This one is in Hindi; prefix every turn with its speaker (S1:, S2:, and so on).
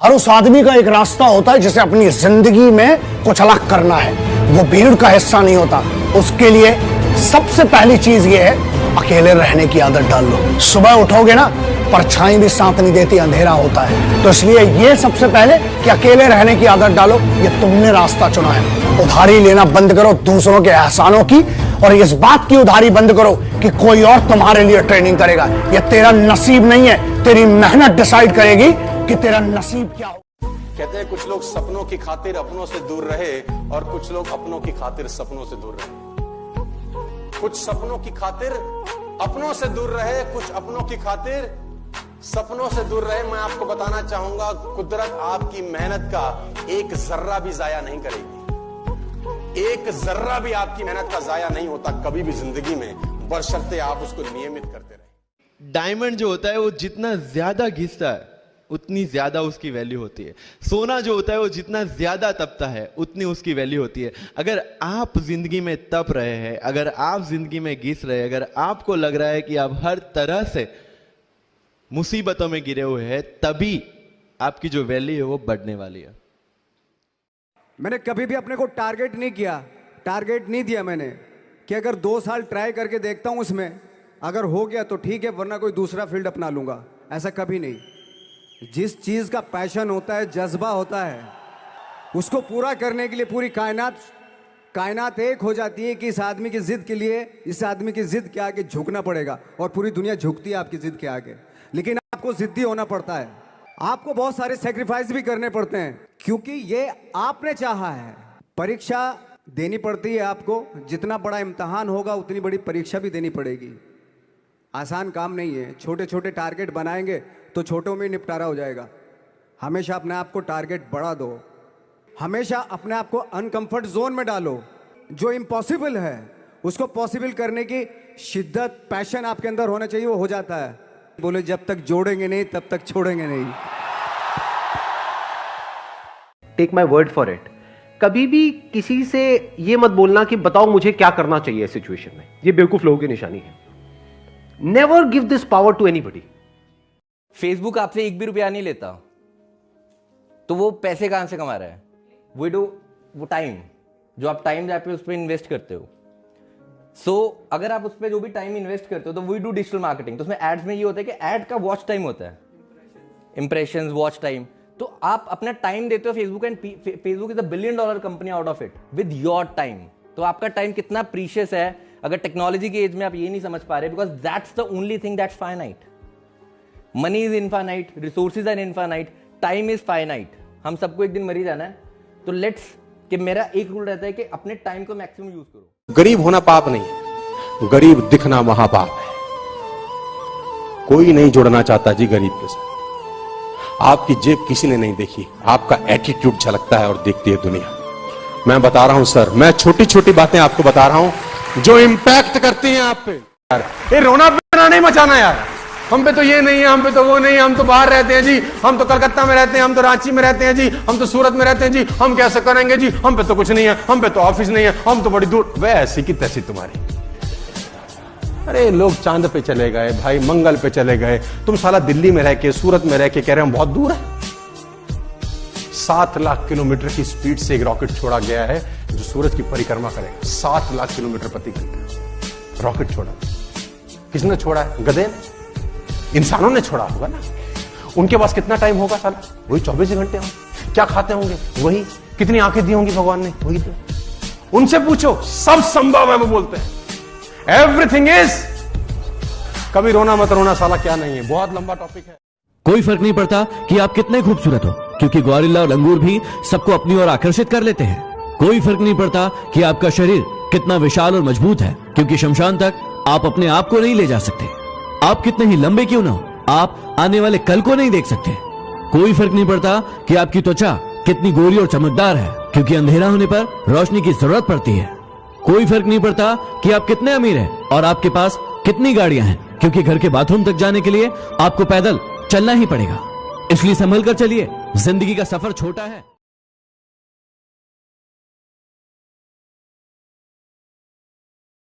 S1: हर उस आदमी का एक रास्ता होता है जिसे अपनी जिंदगी में कुछ अलग करना है। वो भीड़ का हिस्सा नहीं होता। उसके लिए सबसे पहली चीज ये है, अकेले रहने की आदत डाल लो। सुबह उठोगे ना, परछाई भी साथ नहीं देती, अंधेरा होता है। तो इसलिए ये सबसे पहले कि अकेले रहने की आदत डालो। ये तुमने रास्ता चुना है। उधारी लेना बंद करो दूसरों के एहसानों की, और इस बात की उधारी बंद करो कि कोई और तुम्हारे लिए ट्रेनिंग करेगा। ये तेरा नसीब नहीं है, तेरी मेहनत डिसाइड करेगी कि तेरा नसीब क्या हो।
S2: कहते हैं कुछ लोग सपनों की खातिर अपनों से दूर रहे और कुछ लोग अपनों की खातिर सपनों से दूर रहे। कुछ सपनों की खातिर अपनों से दूर रहे, कुछ अपनों की खातिर सपनों से दूर रहे। मैं आपको बताना चाहूंगा, कुदरत आपकी मेहनत का एक जर्रा भी जाया नहीं करेगी। एक जर्रा भी आपकी मेहनत का जाया नहीं होता कभी भी जिंदगी में, बशर्ते आप उसको नियमित करते रहे।
S3: डायमंड जो होता है वो जितना ज्यादा घिसता है उतनी ज्यादा उसकी वैल्यू होती है। सोना जो होता है वो जितना ज्यादा तपता है उतनी उसकी वैल्यू होती है। अगर आप जिंदगी में तप रहे हैं, अगर आप जिंदगी में घिस रहे हैं, अगर आपको लग रहा है कि आप हर तरह से मुसीबतों में गिरे हुए हैं, तभी आपकी जो वैल्यू है वो बढ़ने वाली है।
S4: मैंने कभी भी अपने को टारगेट नहीं किया, टारगेट नहीं दिया मैंने कि अगर 2 साल ट्राई करके देखता हूं, उसमें अगर हो गया तो ठीक है, वरना कोई दूसरा फील्ड अपना लूंगा। ऐसा कभी नहीं। जिस चीज का पैशन होता है, जज्बा होता है, उसको पूरा करने के लिए पूरी कायनात एक हो जाती है कि इस आदमी की जिद के लिए, इस आदमी की जिद के आगे झुकना पड़ेगा। और पूरी दुनिया झुकती है आपकी जिद के आगे, लेकिन आपको जिद्दी होना पड़ता है। आपको बहुत सारे सेक्रीफाइस भी करने पड़ते हैं, क्योंकि ये आपने चाहा है। परीक्षा देनी पड़ती है आपको। जितना बड़ा इम्तहान होगा उतनी बड़ी परीक्षा भी देनी पड़ेगी। आसान काम नहीं है। छोटे छोटे टारगेट बनाएंगे तो छोटों में निपटारा हो जाएगा। हमेशा अपने आप को टारगेट बढ़ा दो। हमेशा अपने आप को अनकंफर्ट जोन में डालो। जो इम्पॉसिबल है उसको पॉसिबल करने की शिद्दत, पैशन आपके अंदर होना चाहिए, वो हो जाता है। बोले जब तक जोड़ेंगे नहीं तब तक छोड़ेंगे नहीं।
S5: Take my word for it, कभी भी किसी से ये मत बोलना कि बताओ मुझे क्या करना चाहिए इस सिचुएशन में। ये बेवकूफ लोगों की निशानी है। Never give this power to anybody.
S6: Facebook आपसे 1 भी रुपया नहीं लेता, तो वो पैसे कहां से कमा रहा है? वो टाइम, जो आप टाइम आप उस पर इन्वेस्ट करते हो। अगर आप उस पर जो भी टाइम इन्वेस्ट करते हो, तो वी डू डिजिटल मार्केटिंग। तो उसमें एड्स में ये होता है कि एड का वॉच टाइम होता है, इंप्रेशंस, वॉच टाइम। तो आप अपना टाइम देते हो Facebook, and Facebook is $1 billion company out of it with your time. तो आपका टाइम कितना प्रीशियस है। अगर टेक्नोलॉजी के एज में आप ये नहीं समझ पा रहे, because that's the only thing that's finite. Money is infinite, resources are infinite, time is finite. हम सबको एक दिन मर ही जाना है। तो लेट्स, कि मेरा एक रूल रहता है कि अपने टाइम को मैक्सिमम यूज करो।
S2: गरीब होना पाप नहीं है, गरीब दिखना महापाप है। कोई नहीं जुड़ना चाहता जी गरीब के साथ। आपकी जेब किसी ने नहीं देखी, आपका एटीट्यूड झलकता है और देखती है दुनिया। मैं बता रहा हूं सर, मैं छोटी छोटी बातें आपको बता रहा हूं जो इंपैक्ट करती हैं आप पे। यार ये रोना पीना नहीं मचाना यार। हम पे तो ये नहीं है, हम पे तो वो नहीं है, हम तो बाहर रहते हैं जी, हम तो कलकत्ता में रहते हैं, हम तो रांची में रहते हैं जी, हम तो सूरत में रहते हैं जी, हम कैसे करेंगे जी, हम पे तो कुछ नहीं है, हम पे तो ऑफिस नहीं है, हम तो बड़ी दूर। वह ऐसी की तैसी तुम्हारी। अरे लोग चांद पे चले गए भाई, मंगल पे चले गए, तुम साला दिल्ली में रह के, सूरत में रह के कह रहे हैं बहुत दूर है। 7 लाख किलोमीटर की स्पीड से एक रॉकेट छोड़ा गया है जो सूरज की परिक्रमा करेगा। 7 लाख किलोमीटर प्रति घंटे रॉकेट छोड़ा। किसने छोड़ा है? गधे ने? इंसानों ने छोड़ा होगा ना। उनके पास कितना टाइम होगा साला? वही 24 घंटे होंगे। क्या खाते होंगे? वही। कितनी आंखें दी होंगी भगवान ने? वही तो। उनसे पूछो, सब संभव है वो बोलते हैं। Everything is. कभी रोना मत रोना साला, क्या नहीं है, बहुत लंबा टॉपिक है।
S7: कोई फर्क नहीं पड़ता कि आप कितने खूबसूरत हो, क्योंकि गोरिल्ला और लंगूर भी सबको अपनी ओर आकर्षित कर लेते हैं। कोई फर्क नहीं पड़ता कि आपका शरीर कितना विशाल और मजबूत है, क्योंकि शमशान तक आप अपने आप को नहीं ले जा सकते। आप कितने ही लंबे क्यों ना हो, आप आने वाले कल को नहीं देख सकते। कोई फर्क नहीं पड़ता कि आपकी त्वचा कितनी गोरी और चमकदार है, क्योंकि अंधेरा होने पर रोशनी की जरूरत पड़ती है। कोई फर्क नहीं पड़ता कि आप कितने अमीर हैं और आपके पास कितनी गाड़ियां हैं, क्योंकि घर के बाथरूम तक जाने के लिए आपको पैदल चलना ही पड़ेगा। इसलिए संभल कर चलिए, जिंदगी का सफर छोटा है।